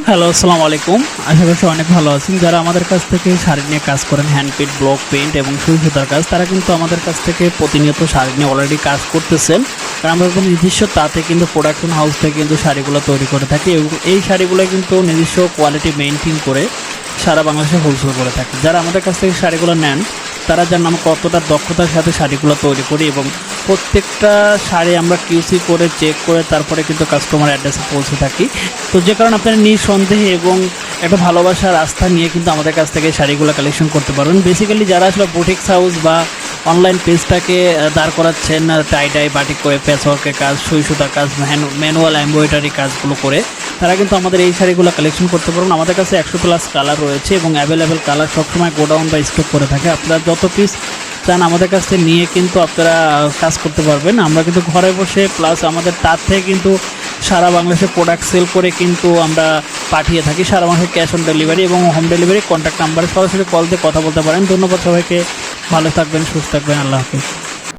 Hello, আসসালামু আলাইকুম। আশা করছি অনেক ভালো আছেন। যারা আমাদের কাছ থেকে শাড়ি নিয়ে কাজ করেন, হ্যান্ড পেইন্ট, ব্লক পেইন্ট এবং সুই সুতার কাজ, তারা কিন্তু আমাদের কাছ থেকে প্রতিনিয়ত শাড়ি নিয়ে অলরেডি কাজ করতেছেন। কারণ আমরা কিন্তু নিজস্ব তাতে কিন্তু প্রোডাকশন হাউস থেকে কিন্তু শাড়িগুলো তৈরি করে থাকি এবং এই শাড়িগুলো কিন্তু নিজস্ব কোয়ালিটি মেনটেন করে সারা বাংলাদেশে হোলসেল করে থাকি। যারা আমাদের কাছ থেকে শাড়িগুলো নেন তারা জানেন আমরা কতটা দক্ষতার সাথে শাড়িগুলো তৈরি করি এবং প্রত্যেকটা শাড়ি আমরা কিউসি করে চেক করে তারপরে কিন্তু কাস্টমার অ্যাড্রেসে পৌঁছে থাকি। তো যে কারণে আপনারা নিঃসন্দেহে এবং একটা ভালোবাসার আস্থা নিয়ে কিন্তু আমাদের কাছ থেকে শাড়িগুলো কালেকশন করতে পারবেন। বেসিক্যালি যারা আসলে বুটিক্স হাউস বা অনলাইন পেজটাকে দাঁড় করাচ্ছেন টাই বাটিক করে প্যাচওয়ার্কের কাজ, সুই সুতার কাজ, ম্যানুয়াল এমব্রয়ডারি কাজগুলো করে, তারা কিন্তু আমাদের এই শাড়িগুলো কালেকশন করতে পারবেন। আমাদের কাছে 100+ কালার রয়েছে এবং অ্যাভেলেবেল কালার সবসময় গোডাউন বা স্টক করে থাকে। আপনারা যত পিস চান আমাদের কাছ থেকে নিয়ে কিন্তু আপনারা কাজ করতে পারবেন। আমরা কিন্তু ঘরে বসে প্লাস আমাদের তার থেকে কিন্তু সারা বাংলাদেশে প্রোডাক্ট সেল করে কিন্তু আমরা পাঠিয়ে থাকি সারা বাংলাদেশে ক্যাশ অন ডেলিভারি এবং হোম ডেলিভারি। কন্ট্যাক্ট নাম্বারে সরাসরি কল দিয়ে কথা বলতে পারেন। ধন্যবাদ সবাইকে। ভালো থাকবেন, সুস্থ থাকবেন। আল্লাহ হাফিজ।